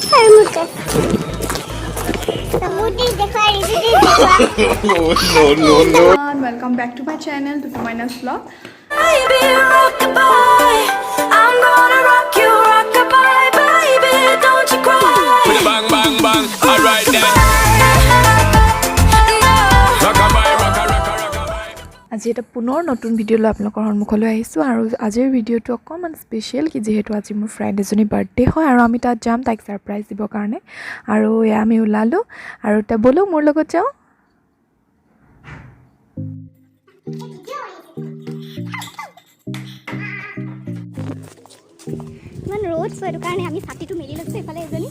Muchas. Samuti dekha, Rizzi dekha. No. Welcome back to my channel, to Minus Vlog. Baby, rock-a-bye. I'm gonna rock you, rock-a-bye, baby. Don't you cry. Bang, bang, bang. All right then. Rock-a-bye, rock-a-bye. আজি এটা পুনৰ নতুন video' লৈ আপোনালোকৰ সন্মুখলৈ আহিছোঁ আৰু আজিৰ ভিডিঅ'টো অকণমান স্পেচিয়েল কি যিহেতু আজি মোৰ ফ্ৰেণ্ড এজনী বাৰ্থডে হয় আৰু আমি তাত যাম তাইক ছাৰপ্ৰাইজ দিবৰ কাৰণে আৰু এয়া আমি ওলালোঁ আৰু এতিয়া ব'লক মোৰ লগত যাওঁ ইমান ৰ'দ চ' এইটো কাৰণে আমি ছাতিটো মেলি লৈছোঁ এইফালে এজনী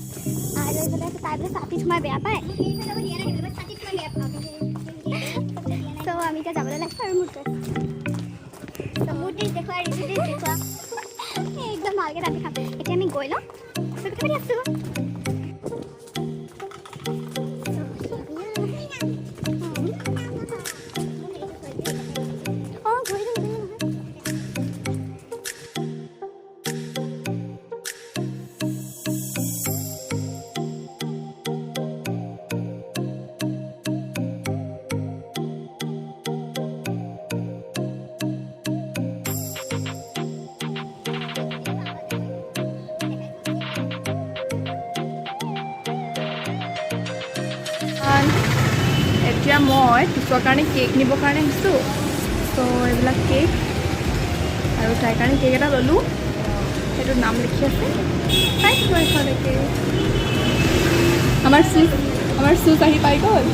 আৰু এইফালে তাই বোলে ছাতিত সোমাই বেয়া পায় চ' আমি এতিয়া যাবলৈ লাগিছোঁ আৰু মোৰ দেখুৱা ৰিজি দেখুৱা একদম ভালকৈ ৰাতি খাম এতিয়া আমি গৈ লওঁ কথা পাতি আছোঁ এতিয়া মই টুচৰ কাৰণে কেক নিবৰ কাৰণে আহিছোঁ চ' এইবিলাক কেক আৰু তাইৰ কাৰণে কেক এটা ল'লোঁ সেইটোৰ নাম লিখি আছে চাইছোঁ এখনকে আমাৰ চুজ আহি পাই গ'ল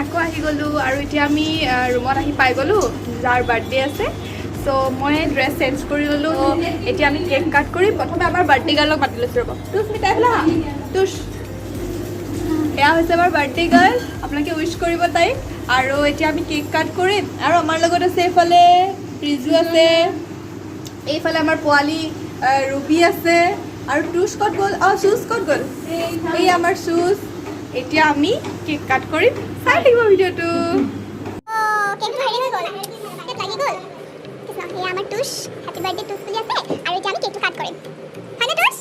আকৌ আহি গ'লোঁ আৰু এতিয়া আমি ৰুমত আহি পাই গ'লোঁ যাৰ বাৰ্থডে আছে চ' মই ড্ৰেছ চেঞ্জ কৰি ল'লোঁ এতিয়া আমি কেক কাট কৰিম প্ৰথমে আমাৰ বাৰ্থডে গাৰ্লক মাতি লৈছোঁ ৰ'ব তুচ মিঠাই পেলা তুচ এয়া হৈছে আমাৰ বাৰ্থডে গাৰ্ল আপোনালোকে উইচ কৰিব তাইক আৰু এতিয়া আমি কেক কাট কৰিম আৰু আমাৰ লগত আছে এইফালে ৰিজু আছে এইফালে আমাৰ পোৱালি ৰুবি আছে আৰু টুচ ক'ত গ'ল চুজ ক'ত গ'ল এই আমাৰ চুজ এতিয়া আমি কেক কাট কৰিম চাই থাকিব ভিডিঅ'টো কেক ৰেডি হৈ গ'ল কেক লাগি গ'ল এই আমাৰ টুচ হ্যাপি বাৰ্থডে টুচ বুলি আছে আৰু এতিয়া আমি কেকটো কাট কৰিম হয়নে টুচ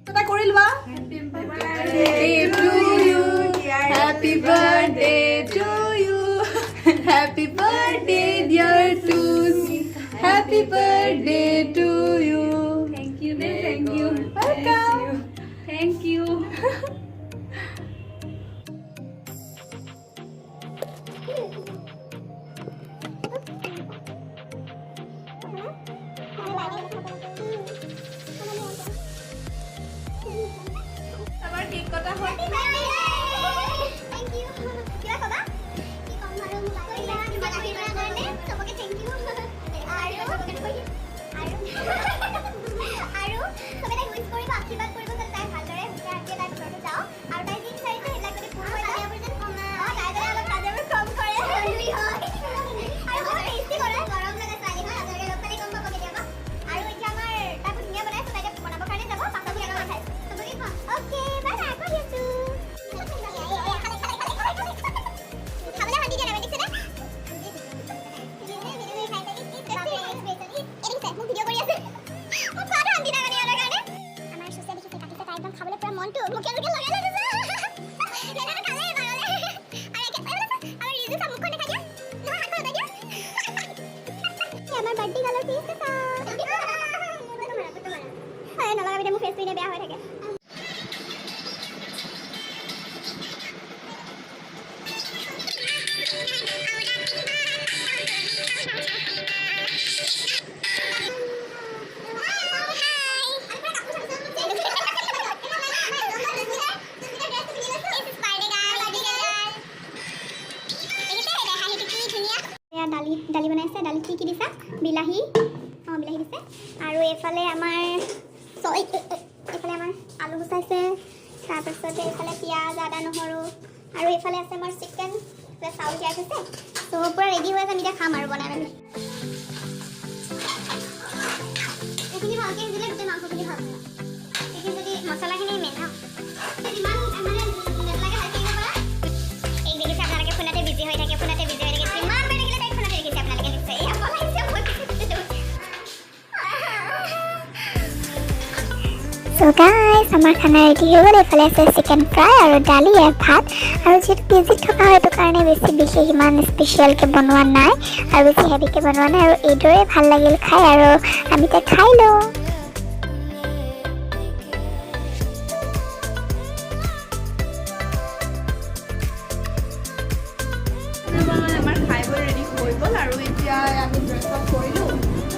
এটা কৰি লোৱা Happy birthday to you Happy birthday dear Tuz Happy birthday to you Thank you welcome thank you আমাৰ কেক কটা হয় থ্যাংক ইউ কিবা কবা কি কম আৰু কিবা লাগিব কাৰণে সবকে থ্যাংক ইউ আৰু সবে তাই উইশ কৰিব আশীৰ্বাদ কৰিব যাতে তাই ভালদৰে সুখে তাই ঘৰলৈ যাওঁ আৰু তাই যি বিচাৰিছে সেইবিলাক যদি পূৰ হৈ যায় তাই যদি অলপ কাজবোৰ কম কৰে হেল্ডি হয় আৰু বহুত টেষ্টি কৰে গৰম লগা ছোৱালী হয় আজৰি লগ পালে গম পাব কেতিয়াবা আৰু এতিয়া আমাৰ তাই বহুত ধুনীয়া বনাইছে তাই এতিয়া বনাবৰ কাৰণে যাব পাছত ধুনীয়াকৈ বনাইছে চবকে কওঁ অ'কে বাই বাই কৰি আছোঁ খাবলৈ শান্তি দিয়া নাই দেখিছেনে মোক ভিডিঅ' কৰি আছে মোক খোৱাটো শান্তি নাই মানে ইয়াৰ কাৰণে আমাৰ চুচে দেখিছে কাটিছে তাই একদম খাবলৈ পুৰা মনটো মুখে মুখে লগাই লৈ গৈছে সেইকাৰণে খালে বাৰলে আৰু আমাৰ ৰিজু চা মুখখন দেখাই দিয়া নহয় হাতখন উঠাই দিয়া আমাৰ বাৰ্থডে গালৰ পিছ আছে হয় নলগাবি দে মোৰ ফেচটো এনেই বেয়া হৈ থাকে দালি বনাইছে দালিত কি দিছা বিলাহী বিলাহী দিছে আৰু এইফালে আমাৰ এইফালে আমাৰ আলু গুচাইছে তাৰপিছতে এইফালে পিঁয়াজ আদা নহৰু আৰু এইফালে আছে আমাৰ চিকেন চাউল তিয়াই থৈছে ত' পূৰা ৰেডি হৈ আছে আমি এতিয়া খাম আৰু বনাই মেলি এইখিনি ভালকৈ সিজিলে গোটেই মাংসখিনি ভাল হয় এইখিনি যদি মছলাখিনি So guys, আমাৰ খানা ৰেডি হৈ গ'ল। এইফালে আছে চিকেন ফ্ৰাই আৰু দালি আৰু ভাত। আৰু যিহেতু পিজিত থকা সেইটো কাৰণে বেছি বিশেষ ইমান স্পেচিয়েলকৈ বনোৱা নাই আৰু বেছি হেভিকৈ বনোৱা নাই। আৰু এইদৰে ভাল লাগিল খাই আৰু আমি এতিয়া খাই লওঁ। আমাৰ খাই বৈ ৰেডি হৈ গ'ল আৰু এতিয়া আমি ড্ৰেছ আপ কৰিলোঁ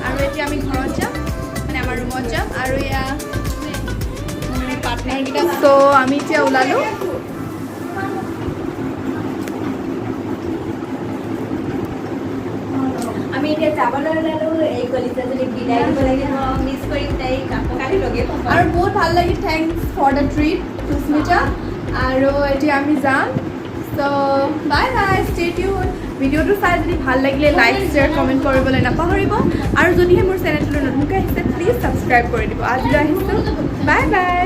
আৰু এতিয়া আমি ঘৰত যাম, মানে আমাৰ ৰুমত যাম। আৰু এয়া মানে পাৰ্টনাৰকেইটা, চ' আমি এতিয়া ওলালোঁ। আমি এতিয়া যাবলৈ ওলালো। এই কলিজাজনীক বিদায় দিব লাগিব, মিছ কৰিম তাইক, কাপোৰ কানি লগে পাব। আৰু বহুত ভাল লাগিল, thanks for the treat Susmita. আৰু এতিয়া আমি যাম। So' bye bye, stay tune. ভিডিঅ'টো চাই যদি ভাল লাগিলে লাইক শ্বেয়াৰ কমেণ্ট কৰিবলৈ নাপাহৰিব। আৰু যদিহে মোৰ চেনেলটো নতুনকৈ আহিছে প্লিজ ছাবস্ক্ৰাইব কৰি দিব। আজিলৈ আহিছোঁ, বাই বাই।